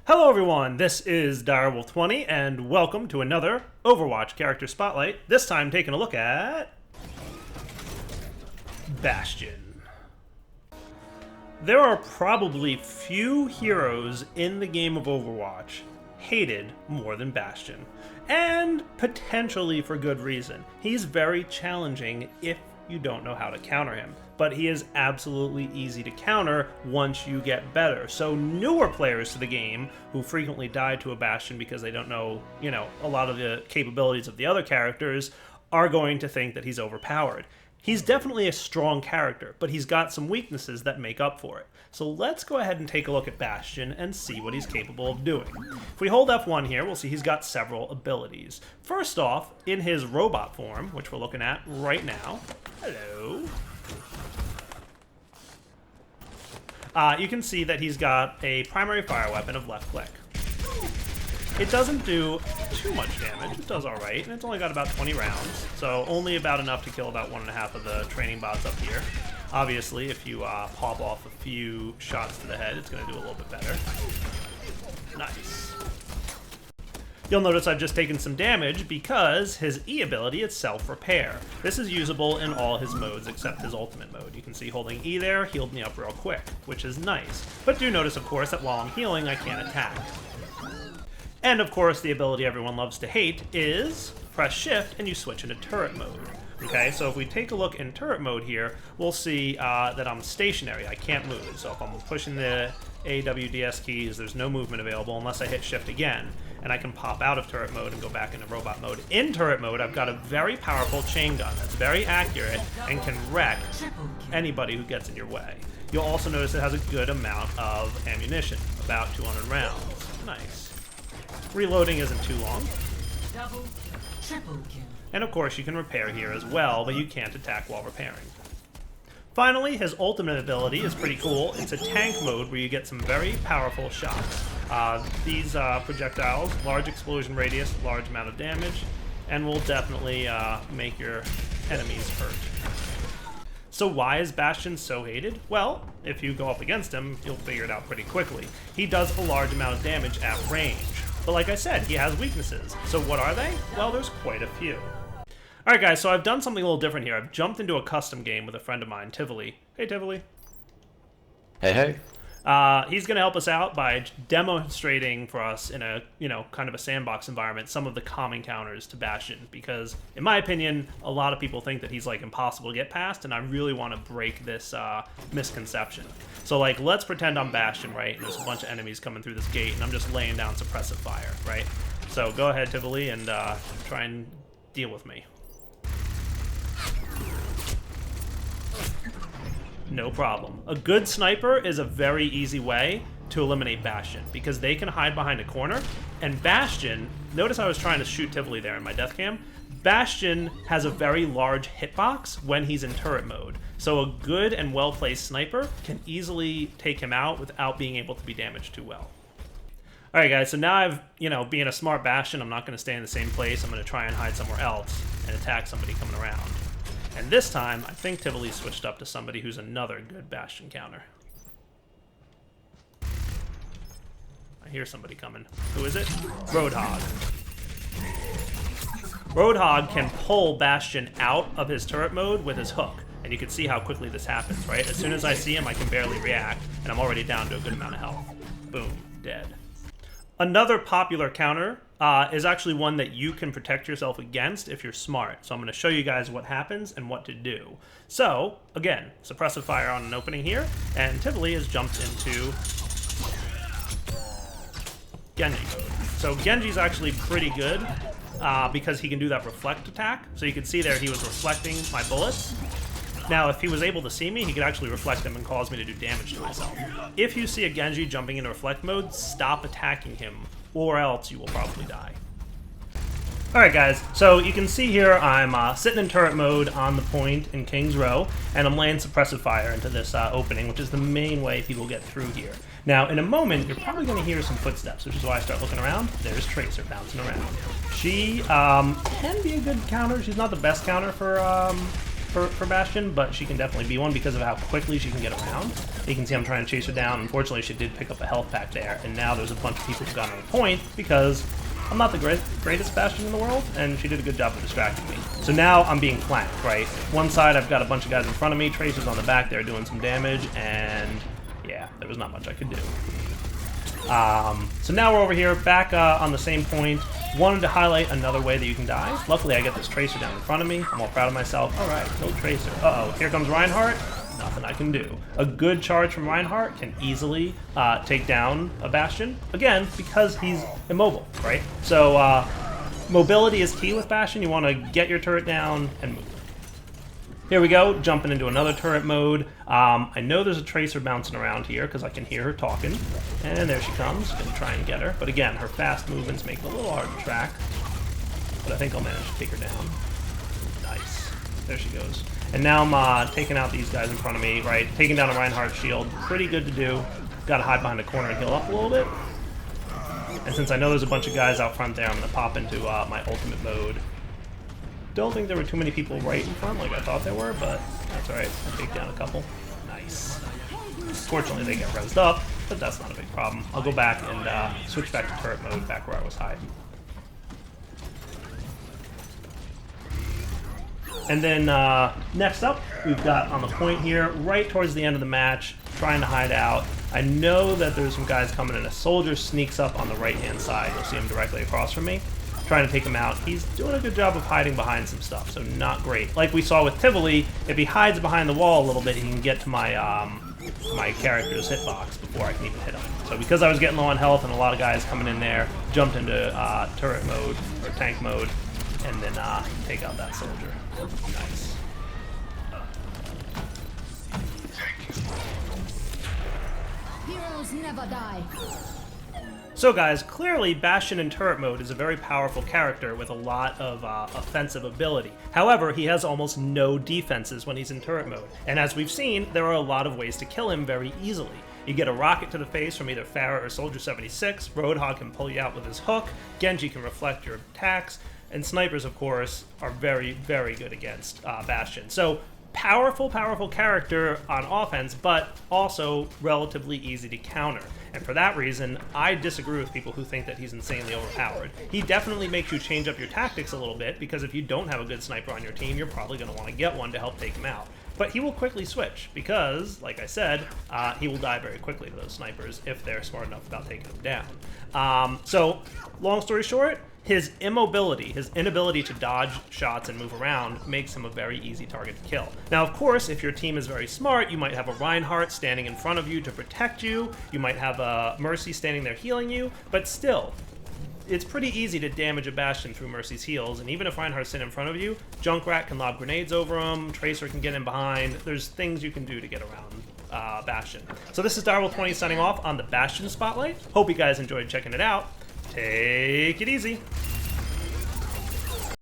Hello everyone, this is Direwolf20 and welcome to another Overwatch Character Spotlight, this time taking a look at Bastion. There are probably few heroes in the game of Overwatch hated more than Bastion, and potentially for good reason. He's very challenging if you don't know how to counter him, but he is absolutely easy to counter once you get better. So newer players to the game who frequently die to a Bastion because they don't know, a lot of the capabilities of the other characters are going to think that he's overpowered. He's definitely a strong character, but he's got some weaknesses that make up for it. So let's go ahead and take a look at Bastion and see what he's capable of doing. If we hold F1 here, we'll see he's got several abilities. First off, in his robot form, which we're looking at right now, hello, you can see that he's got a primary fire weapon of left click. It doesn't do too much damage, it does alright, and it's only got about 20 rounds, so only about enough to kill about 1.5 of the training bots up here. Obviously, if you pop off a few shots to the head, it's going to do a little bit better. Nice. You'll notice I've just taken some damage because his E ability is self-repair. This is usable in all his modes except his ultimate mode. You can see holding E there healed me up real quick, which is nice. But do notice, of course, that while I'm healing, I can't attack. And of course, the ability everyone loves to hate is press shift and you switch into turret mode. Okay, so if we take a look in turret mode here, we'll see that I'm stationary. I can't move. So if I'm pushing the AWDS keys, there's no movement available unless I hit shift again. And I can pop out of turret mode and go back into robot mode. In turret mode, I've got a very powerful chain gun that's very accurate and can wreck anybody who gets in your way. You'll also notice it has a good amount of ammunition, about 200 rounds. Nice. Reloading isn't too long. Double, triple kill. And of course you can repair here as well, but you can't attack while repairing. Finally, his ultimate ability is pretty cool. It's a tank mode where you get some very powerful shots. These projectiles, large explosion radius, large amount of damage, and will definitely make your enemies hurt. So why is Bastion so hated? Well, if you go up against him, you'll figure it out pretty quickly. He does a large amount of damage at range. But like I said, he has weaknesses. So what are they? Well, there's quite a few. Alright guys, so I've done something a little different here. I've jumped into a custom game with a friend of mine, Tivoli. Hey Tivoli. Hey, hey. He's going to help us out by demonstrating for us in a, kind of a sandbox environment some of the common counters to Bastion. Because, in my opinion, a lot of people think that he's, impossible to get past, and I really want to break this misconception. So, let's pretend I'm Bastion, right? And there's a bunch of enemies coming through this gate, and I'm just laying down suppressive fire, right? So, go ahead, Tivoli, and try and deal with me. No problem. A good sniper is a very easy way to eliminate Bastion because they can hide behind a corner, and Bastion, notice I was trying to shoot Tivoli there in my death cam, Bastion has a very large hitbox when he's in turret mode, so a good and well-placed sniper can easily take him out without being able to be damaged too well. Alright guys, so now I've, being a smart Bastion, I'm not going to stay in the same place, I'm going to try and hide somewhere else and attack somebody coming around. And this time, I think Tivoli switched up to somebody who's another good Bastion counter. I hear somebody coming. Who is it? Roadhog. Roadhog can pull Bastion out of his turret mode with his hook. And you can see how quickly this happens, right? As soon as I see him, I can barely react, and I'm already down to a good amount of health. Boom, dead. Another popular counter is actually one that you can protect yourself against if you're smart. So I'm going to show you guys what happens and what to do. So, again, suppressive fire on an opening here, and Tivoli has jumped into Genji mode. So Genji's actually pretty good because he can do that reflect attack. So you can see there he was reflecting my bullets. Now, if he was able to see me, he could actually reflect them and cause me to do damage to myself. If you see a Genji jumping into reflect mode, stop attacking him, or else you will probably die. Alright guys, so you can see here I'm sitting in turret mode on the point in King's Row, and I'm laying suppressive fire into this opening, which is the main way people get through here. Now, in a moment, you're probably going to hear some footsteps, which is why I start looking around. There's Tracer bouncing around. She can be a good counter. She's not the best counter for for Bastion, but she can definitely be one because of how quickly she can get around. You can see I'm trying to chase her down. Unfortunately, she did pick up a health pack there, and now there's a bunch of people who've gotten on the point because I'm not the greatest Bastion in the world, and she did a good job of distracting me. So now I'm being flanked, right? One side, I've got a bunch of guys in front of me, Tracer's on the back there doing some damage, and yeah, there was not much I could do. So now we're over here, back on the same point. Wanted to highlight another way that you can die. Luckily, I get this Tracer down in front of me. I'm all proud of myself. All right, no Tracer. Uh-oh, here comes Reinhardt. Nothing I can do. A good charge from Reinhardt can easily take down a Bastion. Again, because he's immobile, right? So mobility is key with Bastion. You want to get your turret down and move. Here we go, jumping into another turret mode. I know there's a Tracer bouncing around here because I can hear her talking. And there she comes. Gonna try and get her. But again, her fast movements make it a little hard to track. But I think I'll manage to take her down. Nice. There she goes. And now I'm taking out these guys in front of me, right? Taking down a Reinhardt shield. Pretty good to do. Gotta hide behind a corner and heal up a little bit. And since I know there's a bunch of guys out front there, I'm gonna pop into my ultimate mode. Don't think there were too many people right in front like I thought there were, but that's alright. I'll take down a couple. Nice. Fortunately, they get rezzed up, but that's not a big problem. I'll go back and switch back to turret mode, back where I was hiding. And then next up, we've got on the point here, right towards the end of the match, trying to hide out. I know that there's some guys coming in. A soldier sneaks up on the right-hand side. You'll see him directly across from me. Trying to take him out. He's doing a good job of hiding behind some stuff, so not great. Like we saw with Tivoli, if he hides behind the wall a little bit, he can get to my my character's hitbox before I can even hit him. So because I was getting low on health and a lot of guys coming in there, jumped into turret mode, or tank mode, and then take out that soldier. Nice. Heroes never die. So guys, clearly Bastion in turret mode is a very powerful character with a lot of offensive ability. However, he has almost no defenses when he's in turret mode. And as we've seen, there are a lot of ways to kill him very easily. You get a rocket to the face from either Pharah or Soldier 76, Roadhog can pull you out with his hook, Genji can reflect your attacks, and snipers, of course, are very, very good against Bastion. So powerful character on offense, but also relatively easy to counter. And for that reason, I disagree with people who think that he's insanely overpowered. He definitely makes you change up your tactics a little bit, because if you don't have a good sniper on your team, you're probably going to want to get one to help take him out. But he will quickly switch, because, like I said, he will die very quickly to those snipers if they're smart enough about taking him down. So, long story short, his immobility, his inability to dodge shots and move around, makes him a very easy target to kill. Now, of course, if your team is very smart, you might have a Reinhardt standing in front of you to protect you, you might have a Mercy standing there healing you, but still, it's pretty easy to damage a Bastion through Mercy's heals, and even if Reinhardt's sitting in front of you, Junkrat can lob grenades over him, Tracer can get in behind, there's things you can do to get around Bastion. So this is Direwolf20 signing off on the Bastion Spotlight. Hope you guys enjoyed checking it out. Take it easy.